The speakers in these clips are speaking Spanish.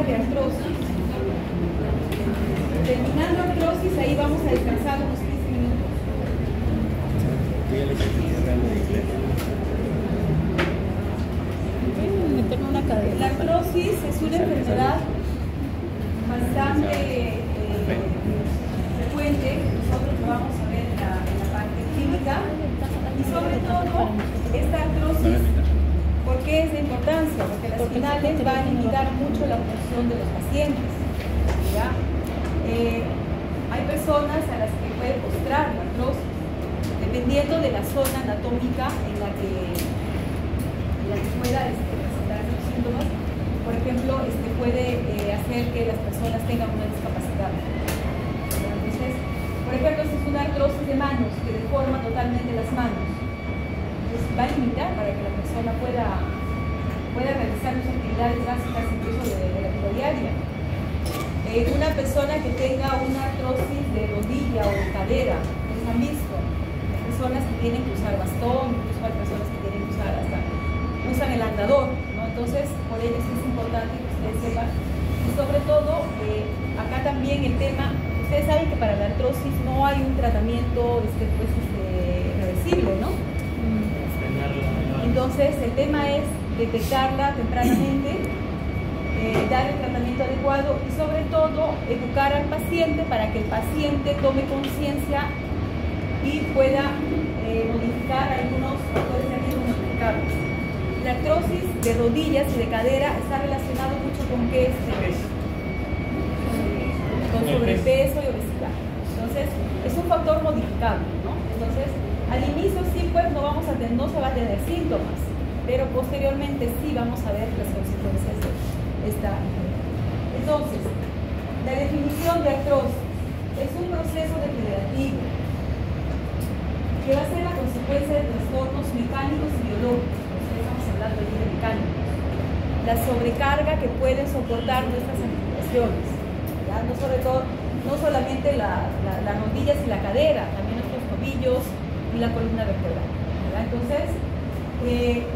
de artrosis. Terminando artrosis, ahí vamos a descansar unos 15 minutos. La artrosis es una enfermedad bastante frecuente. Nosotros lo vamos a ver en la parte clínica. Y sobre todo, esta artrosis, ¿por qué es de importancia? Porque las finales van a limitar mucho la función de los pacientes, ¿ya? Hay personas a las que puede postrar la artrosis, dependiendo de la zona anatómica en la que pueda presentar esos síntomas. Por ejemplo, puede hacer que las personas tengan una discapacidad. Entonces, por ejemplo, si es una artrosis de manos que deforma totalmente las manos, pues va a limitar para que la persona pueda realizar sus actividades básicas, incluso de la vida diaria. Una persona que tenga una artrosis de rodilla o de cadera, ustedes han visto, hay personas que tienen que usar bastón, incluso hay personas que tienen que usar usan el andador, ¿no? Entonces, por ello es importante que ustedes sepan. Y sobre todo, acá también el tema, ustedes saben que para la artrosis no hay un tratamiento reversible, ¿no? Entonces, el tema es detectarla tempranamente, dar el tratamiento adecuado y sobre todo educar al paciente para que el paciente tome conciencia y pueda modificar algunos factores de riesgo modificables. La artrosis de rodillas y de cadera está relacionado mucho con qué con sobrepeso y obesidad. Entonces, es un factor modificable, ¿no? Entonces, al inicio sí, pues no se va a tener síntomas, pero posteriormente sí vamos a ver las consecuencias de esta enfermedad. Entonces, la definición de artrosis es un proceso degenerativo que va a ser la consecuencia de trastornos mecánicos y biológicos. Estamos hablando allí de mecánicos. La sobrecarga que pueden soportar nuestras articulaciones, ¿ya? No solamente las rodillas y la cadera, también nuestros tobillos y la columna vertebral, ¿ya? Entonces, que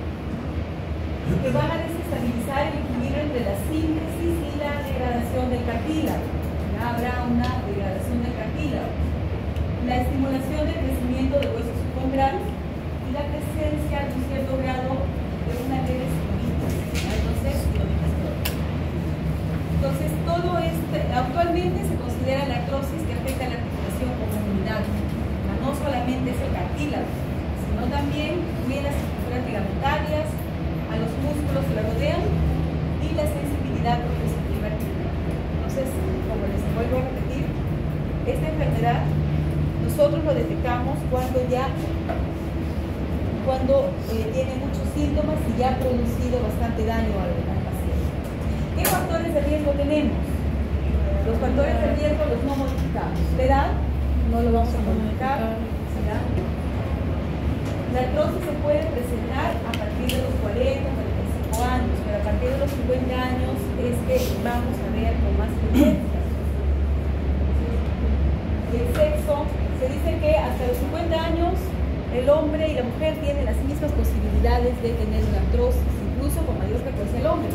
van a desestabilizar el equilibrio entre la síntesis y la degradación del cartílago. ¿Ya? Habrá una degradación del cartílago, la estimulación del crecimiento de huesos subcontrales y la presencia de un cierto grado de una leve celulitis. Entonces, todo actualmente se considera la artrosis que afecta a la articulación como unidad. No solamente es el cartílago, sino también incluye las estructuras ligamentarias, a los músculos que la rodean y la sensibilidad proprioceptiva articular. Entonces, como les vuelvo a repetir, esta enfermedad nosotros lo detectamos cuando tiene muchos síntomas y ya ha producido bastante daño al paciente. ¿Qué factores de riesgo tenemos? Los factores de riesgo, los no modificados. La edad, no lo vamos a modificar. ¿Será? La artrosis se puede presentar a partir de los 40, 45 años, pero a partir de los 50 años es que vamos a ver con más frecuencia. El sexo, se dice que hasta los 50 años el hombre y la mujer tienen las mismas posibilidades de tener una artrosis, incluso con mayor frecuencia el hombre.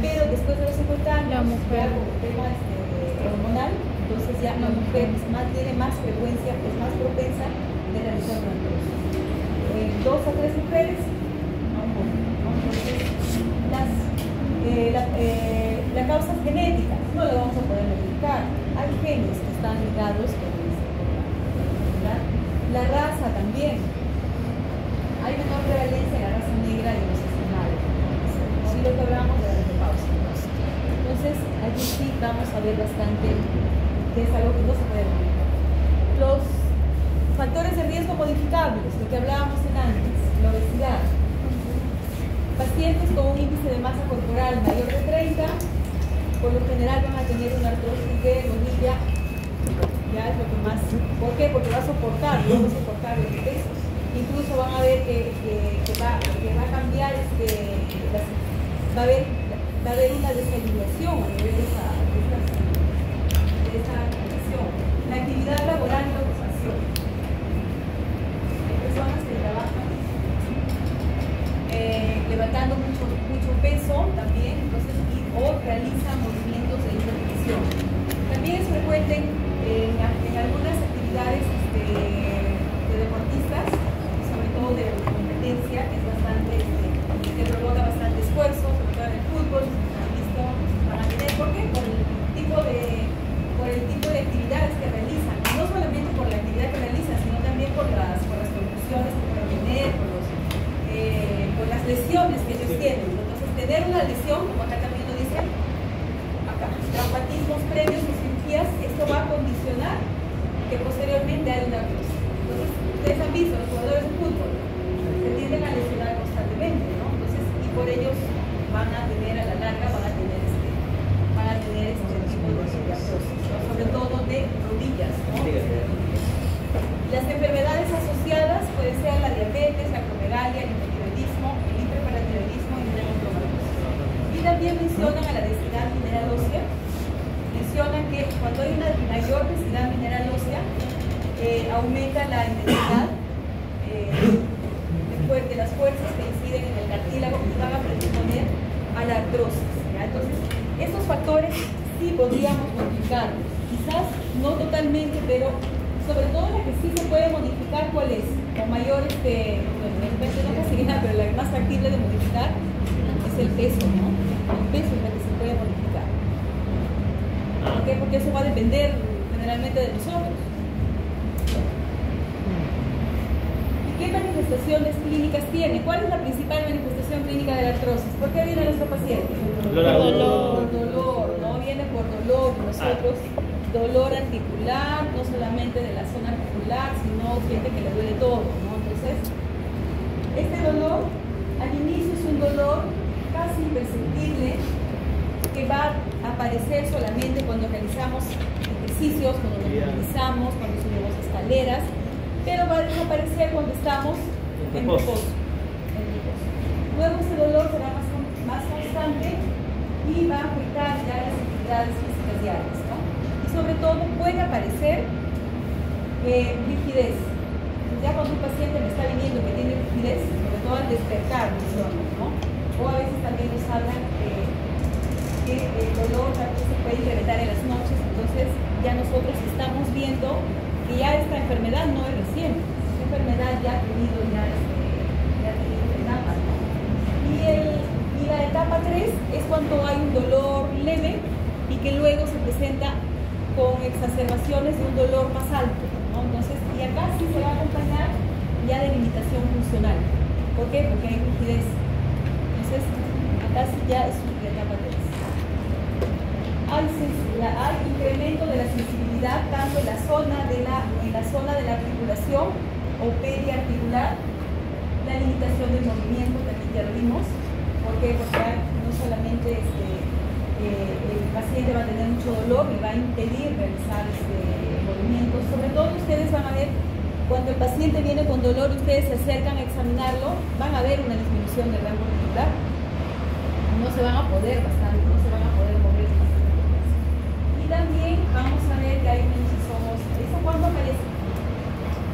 Pero después de los 50 años, la mujer, por el tema hormonal, entonces ya la mujer tiene más frecuencia, es más propensa de realizar una artrosis. 2 a 3 mujeres, la causa genética no la vamos a poder modificar. Hay genes que están ligados con esto, ¿verdad? La raza también. Hay menor prevalencia en la raza negra y los estimales. Si lo que hablamos de la menopausia. Entonces, allí sí vamos a ver bastante que es algo que no se puede modificar. Los factores de riesgo modificables, lo que hablábamos antes, la obesidad. Pacientes con un índice de masa corporal mayor de 30, por lo general van a tener una artrosis de rodilla, ya es lo que más. ¿Por qué? Porque va a soportar el peso. Incluso van a ver que va a cambiar, va a haber una desalineación a nivel de esta condición. La actividad laboral y la ocupación. Hay personas que trabajan levantando mucho peso también, entonces, y o realiza movimientos de intervención. También es frecuente en algunas actividades de deportistas, sobre todo de competencia, que es bastante, que provoca bastante esfuerzo, sobre todo en el fútbol, han visto, van a tener, ¿por qué? Por el tipo de actividades que realizan, no solamente por la actividad que realizan, sino también por las conmociones que pueden tener, por las lesiones que ellos tienen. Entonces, tener una lesión, como acá también lo dicen, acá, traumatismos previos o cirugías, esto va a condicionar que posteriormente haya una crisis. Entonces, ustedes han visto, los jugadores de fútbol se tienden a lesionar constantemente, ¿no? Entonces, y por ellos van a tener a la larga, van a tener este tipo de artrosis, ¿no? Sobre todo de rodillas, ¿no? Las enfermedades asociadas pueden ser la diabetes, la acromegalia, el hipotiroidismo, el hiperparatiroidismo y la neurodermatosis. Y también mencionan a la densidad mineral ósea. Mencionan que cuando hay una mayor densidad mineral ósea, aumenta la intensidad de las fuerzas que inciden en el cartílago y van a predisponer a la artrosis, ¿ya? Entonces, estos factores sí podríamos modificar, quizás no totalmente, pero sobre todo la que sí se puede modificar, ¿cuál es? Con mayor, bueno, de repente no casi nada, pero la más factible de modificar es el peso, ¿no? El peso es la que se puede modificar. ¿Por qué? Porque eso va a depender generalmente de nosotros. ¿Y qué manifestaciones clínicas tiene? ¿Cuál es la principal manifestación clínica de la artrosis? ¿Por qué viene nuestro paciente? Dolor, ¿no? Viene por dolor, nosotros... Dolor articular, no solamente de la zona articular, sino siente que le duele todo, ¿no? Entonces, este dolor al inicio es un dolor casi imperceptible que va a aparecer solamente cuando realizamos ejercicios, cuando nos movilizamos, cuando subimos escaleras, pero va a desaparecer cuando estamos en reposo. Luego este dolor será más constante y va a afectar ya las actividades físicas diarias, ¿no? Sobre todo puede aparecer rigidez. Ya cuando un paciente me está viniendo que tiene rigidez, sobre todo al despertar, ¿no? O a veces también nos hablan que el dolor también se puede incrementar en las noches, entonces ya nosotros estamos viendo que ya esta enfermedad no es reciente, esta enfermedad ya ha tenido etapas, ¿no? Y la etapa 3 es cuando hay un dolor leve y que luego se presenta con exacerbaciones de un dolor más alto, ¿no? Entonces, y acá sí se va a acompañar ya de limitación funcional. ¿Por qué? Porque hay rigidez. Entonces, acá sí ya es una etapa 3. Hay incremento de la sensibilidad tanto en la zona de la articulación o periarticular, la limitación del movimiento, también ya lo vimos. ¿Por qué? Porque no solamente el paciente va a tener mucho dolor y va a impedir realizar movimientos. Sobre todo ustedes van a ver, cuando el paciente viene con dolor, ustedes se acercan a examinarlo, van a ver una disminución del rango articular. No se van a poder mover. Y también vamos a ver que hay un hinchazón. ¿Eso cuándo aparece?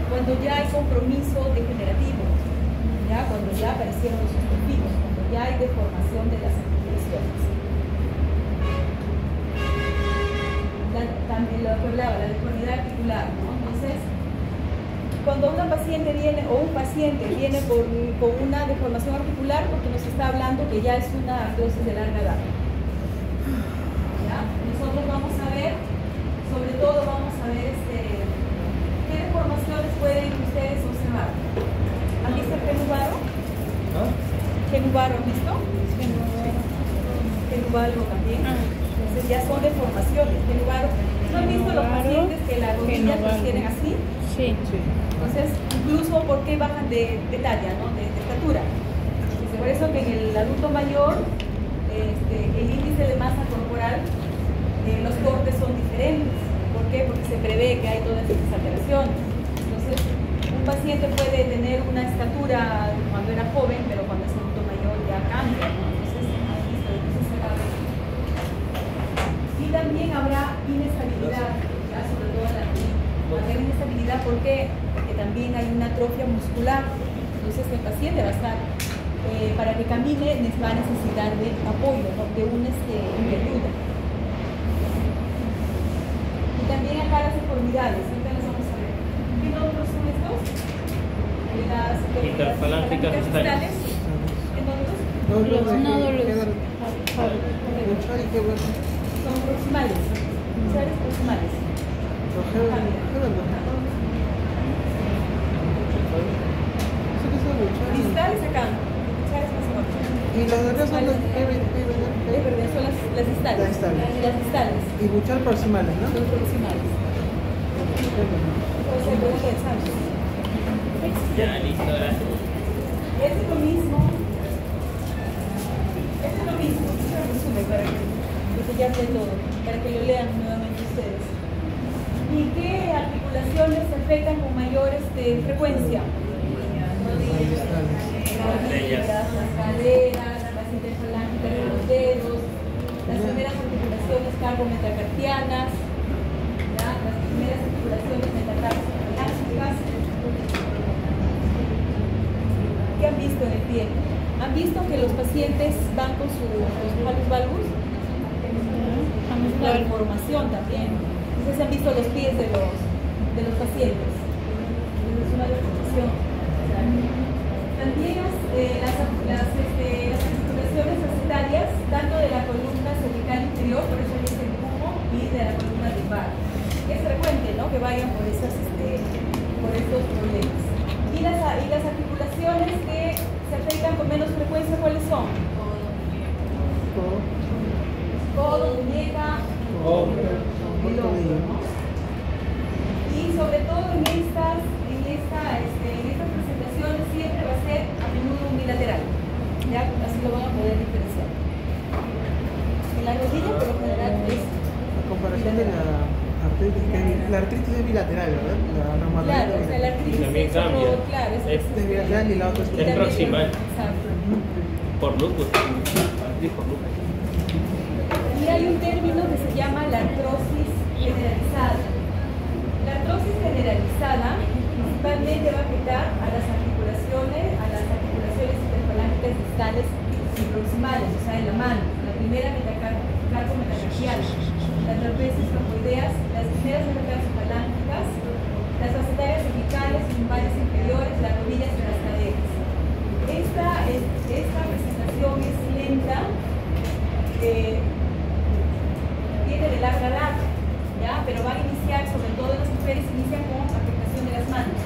Cuando ya hay compromiso degenerativo, ya cuando ya aparecieron los osteofitos, cuando ya hay deformación de las articulaciones. También lo que hablaba, la deformidad articular, ¿no? Entonces, cuando una paciente viene o un paciente viene con una deformación articular, porque nos está hablando que ya es una artrosis de larga edad. ¿Ya? Nosotros vamos a ver, sobre todo vamos a ver qué deformaciones pueden ustedes observar. ¿Han visto el genubaro? ¿Genubaro han visto? Genubaro también. Entonces ya son deformaciones. ¿No han visto los pacientes que las rodillas los tienen así? Sí. Entonces, incluso porque bajan de talla, ¿no? de estatura. Por eso que en el adulto mayor, el índice de masa corporal, los cortes son diferentes. ¿Por qué? Porque se prevé que hay todas estas alteraciones. Entonces, un paciente puede tener una estatura cuando era joven, pero cuando es adulto mayor ya cambia, ¿no? Y también habrá inestabilidad, ya sobre todo en la rodilla. Va a haber inestabilidad, ¿por qué? Porque también hay una atrofia muscular. Entonces el paciente va a estar para que camine va a necesitar de apoyo, ¿no? De una ayuda. Y también acá las deformidades, ahorita las vamos a ver. ¿Qué otros son estos? Las interfalángicas distales. ¿Qué otros? Nódulos. Son proximales. Proximales. Distales acá. Y las de acá son las son las distales. Las distales. Y buchal proximales, ¿no? Los proximales. Ya, listo, gracias. Este es lo mismo. Este es lo mismo. Este es el resumen para que ya sé todo, para que lo lean nuevamente ustedes. ¿Y qué articulaciones se afectan con mayor frecuencia? Las caderas, las interfalángitas de los dedos, las primeras articulaciones carbo-metacarpianas, las primeras articulaciones metatarsofalángicas. ¿Qué han visto en el pie? ¿Han visto que los pacientes van con sus halus valgus? La deformación también. Entonces han visto los pies de los pacientes. Es una deformación. También las articulaciones acetarias, tanto de la columna cervical inferior, por eso dice el cubo, y de la columna lumbar. Es frecuente, ¿no?, que vayan por estos problemas. Y las articulaciones que se afectan con menos frecuencia, ¿cuáles son? Codo, muñeca, hombro, ¿no? Y sobre todo en estas presentaciones siempre va a ser a menudo unilateral. ¿Ya? Así lo van a poder diferenciar. En la rodilla, por lo general, es a comparación de la artritis es bilateral, ¿verdad? Claro, o sea, la artritis también cambia. Claro, es bilateral y la otra es proximal. Exacto. Por lupus. Y hay un término que se llama la artrosis generalizada. La artrosis generalizada principalmente va a afectar a las articulaciones interfalángicas distales y proximales, o sea, en la mano. La primera carbo-metacarpiana, las trapezios camboideas, las primeras metatarsofalángicas, las acetarias cervicales, lumbares inferiores, las rodillas y las caderas. Esta presentación es lenta, tiene de larga data, ¿ya? Pero van a iniciar, sobre todo en las mujeres, inician con afectación de las manos.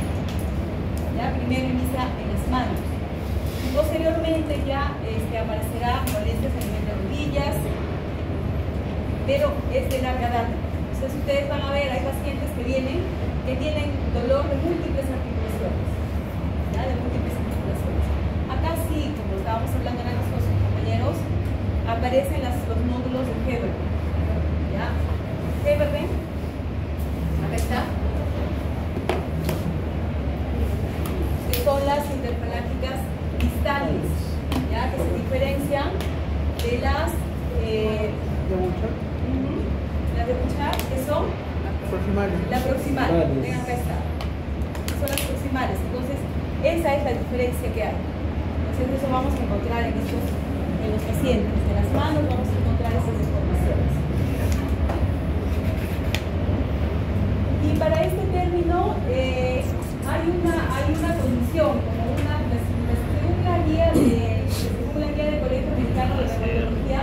¿Ya? Primero inicia en las manos. Y posteriormente ya aparecerá molestias a nivel de rodillas, pero es de larga data. Entonces ustedes van a ver, hay pacientes que tienen dolor de múltiples articulaciones. ¿Ya? De múltiples articulaciones. Acá sí, como estábamos hablando con nuestros compañeros, aparecen los nódulos de Heberden. ¿Ya? Heberden, acá está, que son las interfalángicas distales, ¿ya? Que se diferencian de las de Bouchard, que son proximales. La proximal, ven acá está, son las proximales. Entonces esa es la diferencia que hay. Entonces eso vamos a encontrar en los pacientes. En las manos vamos a encontrar esas informaciones. Y para este término hay una condición, como según la guía del Colegio Americano de Reumatología,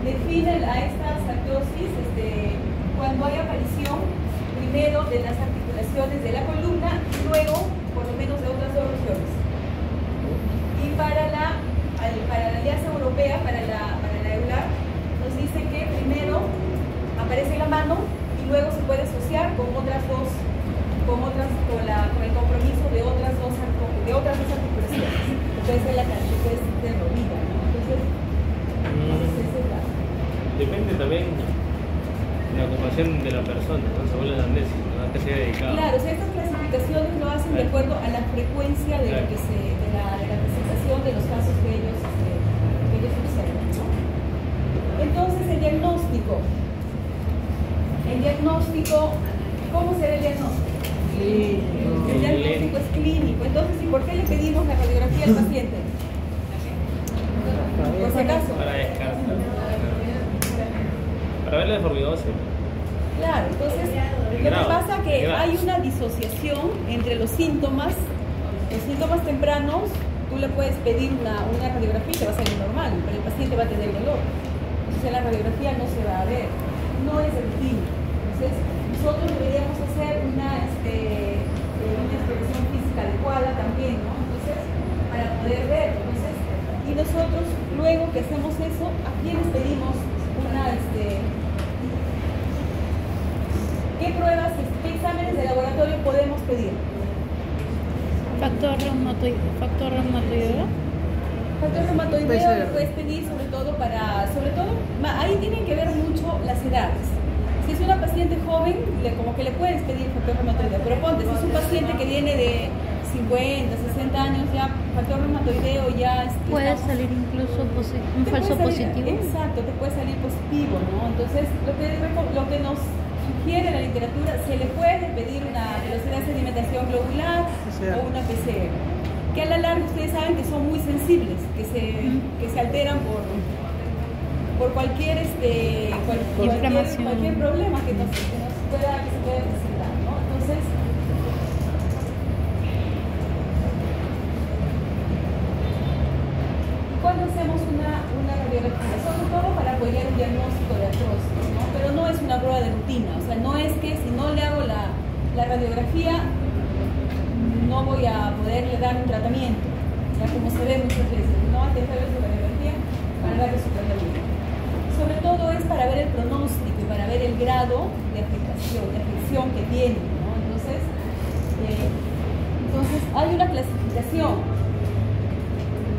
define a estas artrosis cuando hay aparición primero de las articulaciones de la columna y luego por lo menos de otras dos regiones. Y para la Alianza Europea, para la EULAR, nos dice que primero aparece la mano y luego se puede asociar con el compromiso de otras dos articulaciones. Puede ser la rodilla. Entonces, depende también de la ocupación de la persona, ¿no? Según la anamnesis, ¿no? ¿A qué se ha dedicado? Claro, o sea, estas clasificaciones lo hacen de acuerdo a la frecuencia de la presentación de los casos que ellos observan, ¿no? Entonces, el diagnóstico, ¿cómo será el diagnóstico? El diagnóstico es clínico. Entonces, ¿y por qué le pedimos la radiografía al paciente? por si acaso. Para descartar. Para ver la deformidad ósea. Claro, entonces lo que pasa es que hay una disociación entre los síntomas tempranos. Tú le puedes pedir una radiografía y te va a salir normal, pero el paciente va a tener dolor. Entonces la radiografía no se va a ver, no es el fin. Entonces nosotros deberíamos hacer una exploración física adecuada también, ¿no? Entonces, para poder ver. Entonces, y nosotros luego que hacemos eso, ¿a quién les pedimos qué pruebas, qué exámenes de laboratorio podemos pedir? Factor reumatoideo. Factor reumatoideo lo puedes pedir sobre todo, ahí tienen que ver mucho las edades. Si es una paciente joven, como que le puedes pedir factor reumatoideo, pero ponte, si es un paciente que viene de 50, 60 años, ya factor reumatoideo ya... Puede salir incluso un falso positivo. Exacto, te puede salir positivo, ¿no? Entonces, lo que nos sugiere la literatura, se le puede pedir una velocidad de sedimentación globular o una PCR, que a la larga ustedes saben que son muy sensibles, que se alteran por cualquier problema que se pueda presentar, ¿no? Entonces, cuando hacemos una radiografía, sobre todo para apoyar un diagnóstico de artrosis, ¿no? Pero no es una prueba de rutina, o sea, no es que si no le hago la radiografía no voy a poderle dar un tratamiento, ya como se ve muchas veces, no hay que hacer su radiografía para darle su tratamiento. Sobre todo es para ver el pronóstico y para ver el grado de afección que tiene, ¿no? Entonces hay una clasificación,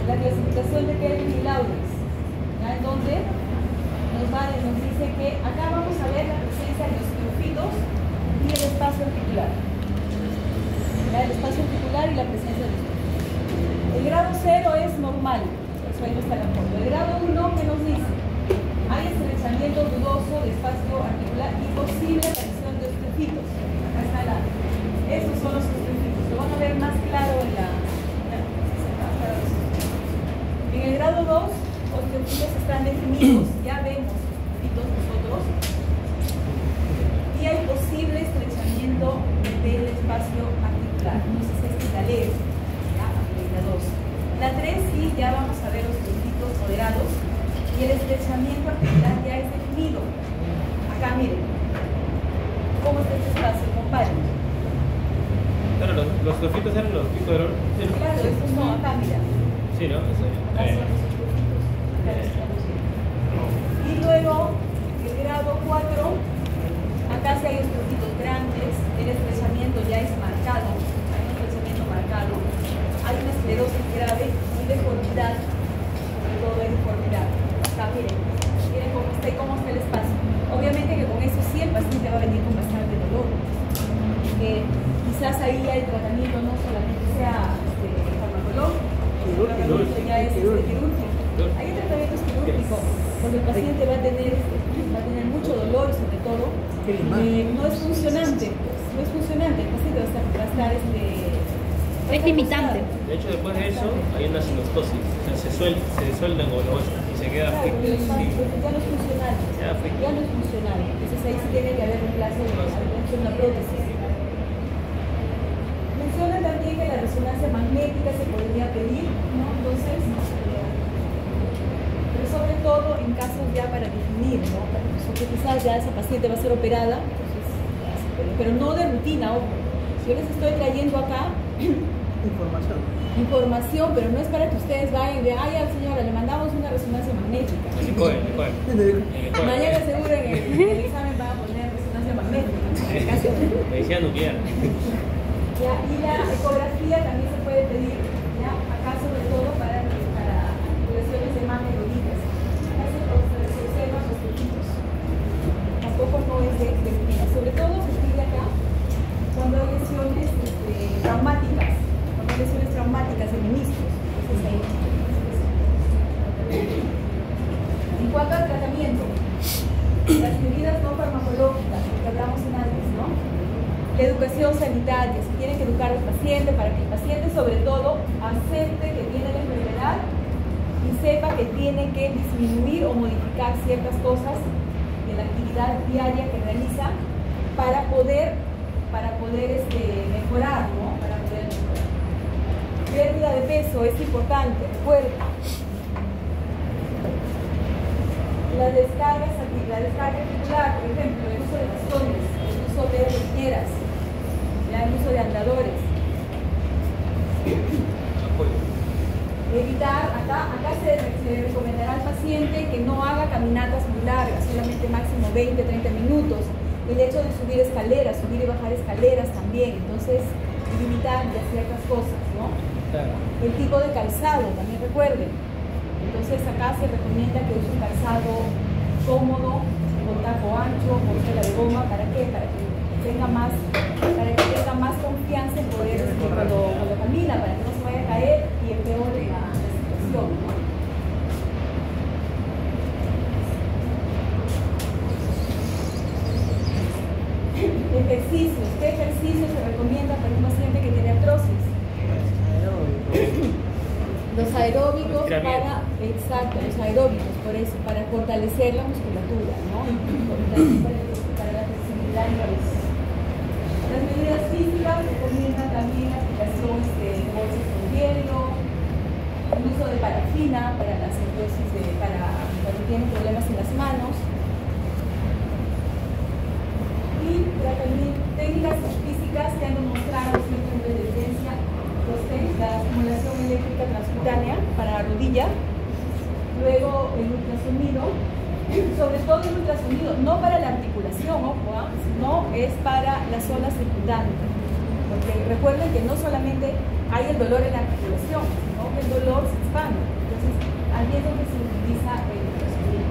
la clasificación de Kelvin y Lawrence, ¿ya? En donde nos dice que acá vamos a ver la presencia de los neurofitos y el espacio articular. ¿Ya? El espacio articular y la presencia de los neurofitos. El grado 0 es normal, eso ahí no está la foto. El grado 1, ¿qué nos dice? Hay estrechamiento dudoso de espacio articular y posible aparición de osteofitos. Acá está estos son los osteofitos. Lo van a ver más claro en el grado 2, osteofitos están definidos, ya vemos osteofitos nosotros, y hay posible estrechamiento del espacio articular. Entonces esta es la leve, ¿ya? La 2. La 3 sí, ya vamos a ver osteofitos moderados, y el estrechamiento articular ya es definido. Acá miren, ¿cómo está este espacio? Comparen. Claro, los osteofitos eran los picos de dolor. Claro, estos no, acá mira. Sí, ¿no? Eso y luego, el grado 4, acá sí hay osteofitos grandes, el estrechamiento ya es marcado, hay un estrechamiento marcado, hay una esclerosis grave y deformidad, sobre todo hay deformidad. Acá miren cómo está el espacio. Obviamente que con eso sí el paciente va a venir con bastante dolor. Quizás ahí el tratamiento no solamente sea farmacológico, ya es quirúrgico. Hay tratamientos quirúrgicos porque el paciente va a tener mucho dolor y sobre todo no es funcionante. El paciente va a estar es limitante. De hecho, después de eso hay una sinostosis, o sea, se sueldan con los huesos y se queda claro, ya no es funcional. Ya no es funcional. Entonces ahí sí tiene que haber un plazo de una prótesis. Menciona también que la resonancia magnética se podría pedir, ¿no? Entonces, pero sobre todo en casos ya para definir, ¿no? Porque quizás ya esa paciente va a ser operada, entonces, pero no de rutina, ojo. Yo les estoy trayendo acá información, pero no es para que ustedes vayan de, señora, le mandamos una resonancia magnética. Mañana seguro en el examen van a poner resonancia magnética. Medicina nuclear. Ya, y la ecografía también se puede pedir, ya, acá sobre todo para lesiones de mama y rodillas. Se observan los ojitos. Tampoco no es de rutina. Sobre todo se pide acá cuando hay lesiones traumáticas, en meniscos. En cuanto al tratamiento, las medidas no farmacológicas, que hablamos antes, ¿no? La educación sanitaria, se tiene que educar al paciente para que el paciente sobre todo acepte que tiene la enfermedad y y sepa que tiene que disminuir o modificar ciertas cosas de la actividad diaria que realiza para poder mejorar, ¿no? Para poder mejorar. Pérdida de peso es importante, recuerda. La descarga articular, por ejemplo, el uso de bastones, el uso de riñeras, el uso de andadores. Evitar, acá se recomendará al paciente que no haga caminatas muy largas, solamente máximo 20-30 minutos. El hecho de subir escaleras, subir y bajar escaleras también, entonces limitar ya ciertas cosas, ¿no? Claro. El tipo de calzado, también recuerden. Entonces acá se recomienda que use un calzado cómodo, con taco ancho, con suela de goma. ¿Para qué? Para que tenga más confianza en poder cuando camina, para que no se vaya a caer y empeore la situación, ¿no? Ejercicios. ¿Qué ejercicios se recomienda para un paciente que tiene artrosis? Los aeróbicos los aeróbicos, por eso, para fortalecer la musculatura, ¿no? Para la flexibilidad y la visión. Las medidas físicas recomiendan también la aplicación de bolsas con hielo, el uso de parafina para las artrosis, para cuando tienen problemas en las manos. Y también técnicas físicas que han demostrado cierto nivel de evidencia, la estimulación eléctrica transcutánea para la rodilla, luego el ultrasonido, sobre todo el ultrasonido, no para la articulación, ojo, sino es para la zona circundante, porque recuerden que no solamente hay el dolor en la articulación, sino que el dolor se expande, entonces ahí es donde se utiliza el ultrasonido.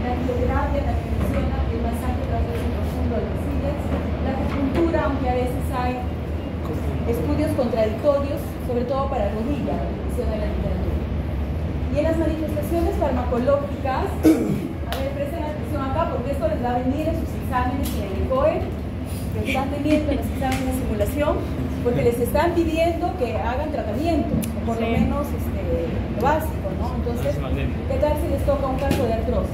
La crioterapia también funciona, el masaje transverso profundo de los cílios, la acupuntura, aunque a veces hay estudios contradictorios, sobre todo para rodilla, la definición de la literatura. Y en las manifestaciones farmacológicas, a ver, presten atención acá, porque esto les va a venir en sus exámenes en el ECOE, que están teniendo en los exámenes de simulación, porque les están pidiendo que hagan tratamiento, o por lo menos lo básico, ¿no? Entonces, ¿qué tal si les toca un caso de artrosis?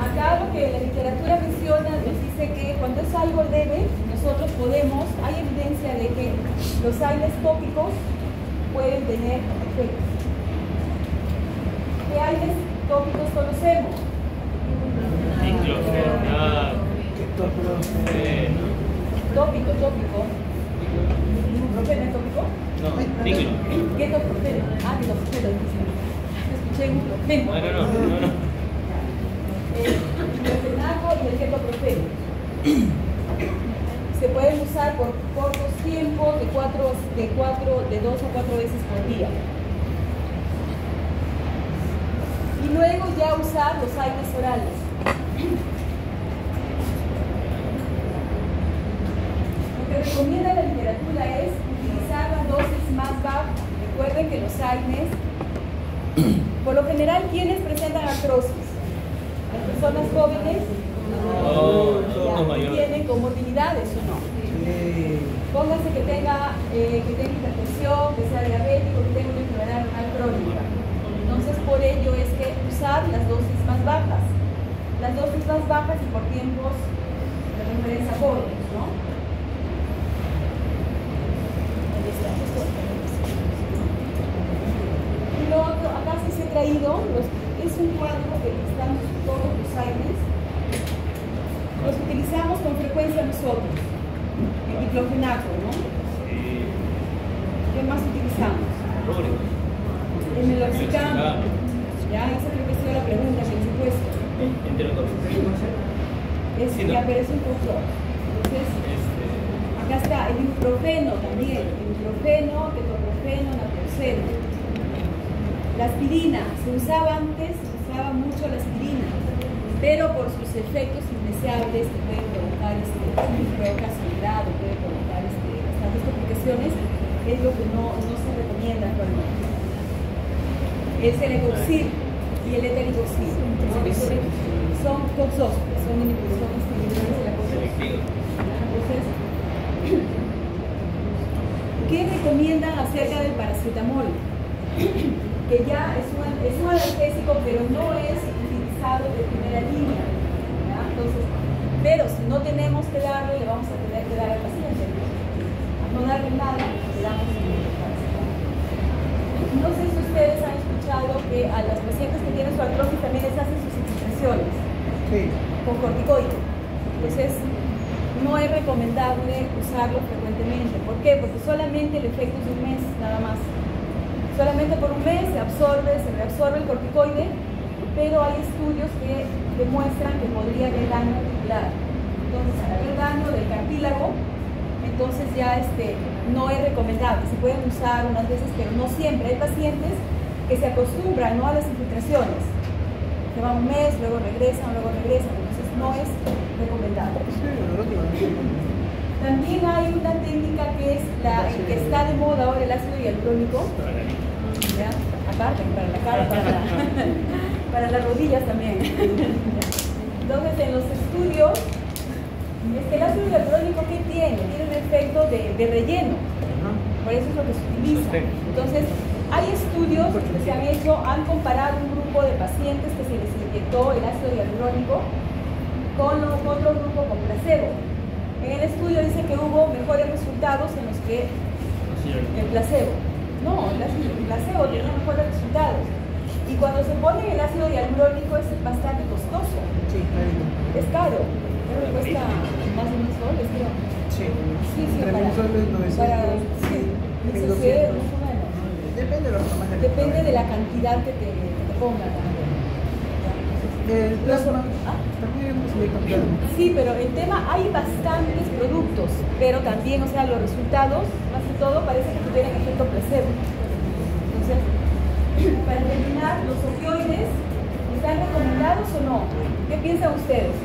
Acá lo que la literatura menciona nos dice que cuando es algo leve, nosotros hay evidencia de que los aires tópicos pueden tener efectos. ¿Qué aires tópicos conocemos? Diclofenac. Tópico. ¿Ibuprofeno es tópico? No, diclo. ¿Qué ibuprofeno? Diclofenac. Escuché ibuprofeno. No. El diclofenaco y el ketoprofeno se pueden usar por cortos tiempos de 2 a 4 veces por día, y luego ya usar los aires orales. Lo que recomienda la literatura es utilizar las dosis más bajas. Recuerden que los AINES, por lo general, ¿quiénes presentan artrosis? Las personas jóvenes tienen comorbilidades o no. Pónganse que tenga hipertensión, que sea diabético, que tenga una enfermedad renal crónica. Entonces, por ello es que usar las dosis más bajas. Las dosis más bajas y por tiempos de referencia cortos, ¿no? Y lo otro, acá sí se ha traído, es un cuadro que están todos los aires. Los utilizamos con frecuencia nosotros. El diclofenaco, ¿no? ¿Qué más utilizamos? El meloxicam. Ya, esa creo que ha sido la pregunta que les he puesto. Entre los dos. Ya, pero es un poco. Entonces, acá está el ibuprofeno también. Ibuprofeno, ketoprofeno, naproxeno. La aspirina. Se usaba mucho la aspirina, pero por sus efectos indeseables que pueden provocar sangrado, puede provocar bastantes complicaciones, es lo que no se recomienda actualmente. El celecoxib y el etericoxib, son toxófilos, son inhibidores de la cosa. Entonces, ¿qué recomiendan acerca del paracetamol? Que ya es un analgésico, pero no es utilizado de primera línea, ¿ya? Entonces, pero si no tenemos que darle, le vamos a tener que dar al paciente. A no darle nada, le damos el paracetamol. No sé si ustedes han escuchado que a las pacientes que tienen su artrosis también les hacen sus infiltraciones con corticoide. Entonces, no es recomendable usarlo frecuentemente. ¿Por qué? Porque solamente el efecto es de un mes, nada más. Solamente por un mes se reabsorbe el corticoide, pero hay estudios que demuestran que podría haber daño articular. Entonces, al haber daño del cartílago, entonces ya no es recomendable. Se pueden usar unas veces, pero no siempre. Hay pacientes que se acostumbran, ¿no?, a las infiltraciones. Se van un mes, luego regresan. Entonces no es recomendable. También hay una técnica que es que está de moda ahora, el ácido hialurónico. ¿Ya? Aparte, para la cara, para las rodillas también. Entonces, en los estudios, el ácido hialurónico, ¿qué tiene? Tiene un efecto de relleno. Por eso es lo que se utiliza. Entonces, hay estudios que se han hecho, han comparado un grupo de pacientes que se les inyectó el ácido hialurónico con otro grupo con placebo. En el estudio dice que hubo mejores resultados en los que el placebo. No, el placebo tiene mejores resultados. Y cuando se pone el ácido hialurónico es bastante costoso. Sí, es caro. Creo que cuesta más de $1.000, creo. Sí. Sí, para sí, más o menos. Depende de los tamaños. Depende de la cantidad que te pongan. El plasma también se le compra. Sí, pero el tema, hay bastantes productos, pero también, o sea, los resultados, más que todo, parece que tuvieran efecto placebo. Entonces, para terminar, ¿los opioides están recomendados o no? ¿Qué piensan ustedes?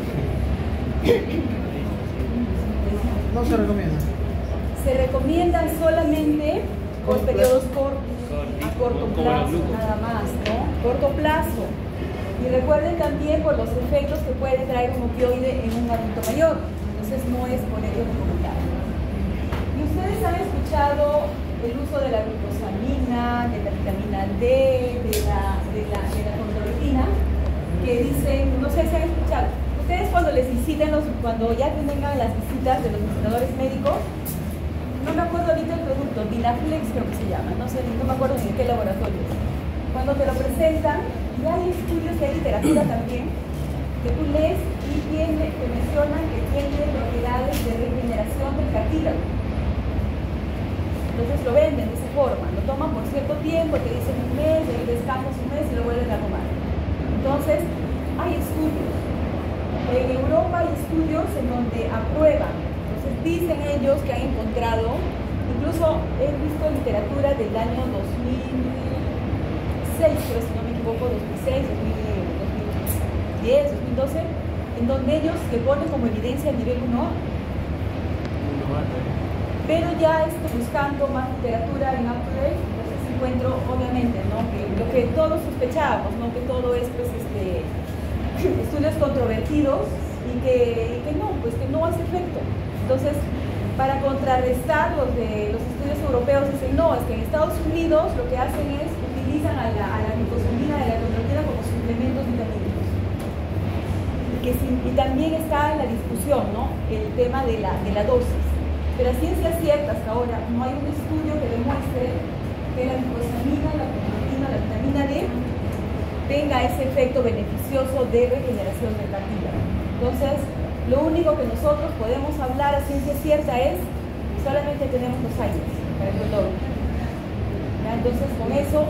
No se recomienda. Se recomiendan solamente por periodos cortos, a corto plazo, nada más, ¿no? Corto plazo. Y recuerden también por los efectos que puede traer un opioide en un adulto mayor. Entonces no es por ello recomendable. Y ustedes han escuchado el uso de la glucosamina, de la vitamina D, de la condroitina, que dicen, no sé si han escuchado. Ustedes cuando les visiten, cuando ya tengan las visitas de los visitadores médicos, no me acuerdo ahorita el producto, Dinaflex creo que se llama, no me acuerdo ni en qué laboratorio es. Cuando te lo presentan, ya hay estudios y hay literatura también que tú lees y te mencionan que tiene propiedades de regeneración del cartílago. Entonces lo venden de esa forma, lo toman por cierto tiempo, te dicen un mes, y descansas un mes y lo vuelven a tomar. Entonces, hay estudios. En Europa hay estudios en donde aprueban. Entonces dicen ellos que han encontrado, incluso he visto literatura del año 2006, pero si no me equivoco, 2006, 2010, 2012, en donde ellos que ponen como evidencia el nivel 1, pero ya buscando más literatura en UpToDate, entonces encuentro obviamente, ¿no?, que lo que todos sospechábamos, ¿no?, que todo es estudios controvertidos y que no hace efecto. Entonces, para contrarrestar los estudios europeos, dicen, no, es que en Estados Unidos lo que hacen es utilizan a la glucosamina de la condroitina como suplementos vitamínicos. Y también está en la discusión, ¿no?, el tema de la dosis. Pero a ciencia cierta, hasta ahora, no hay un estudio que demuestre que la glucosamina, la condroitina, la vitamina D tenga ese efecto beneficioso de regeneración del cartílago. Entonces, lo único que nosotros podemos hablar a ciencia cierta es solamente tenemos 2 años para el dolor. Entonces, con eso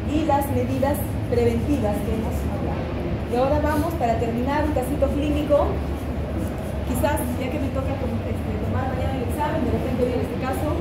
y las medidas preventivas que hemos hablado. Y ahora vamos, para terminar, un casito clínico. Quizás, ya que me toca tomar mañana el examen, de repente viene este caso.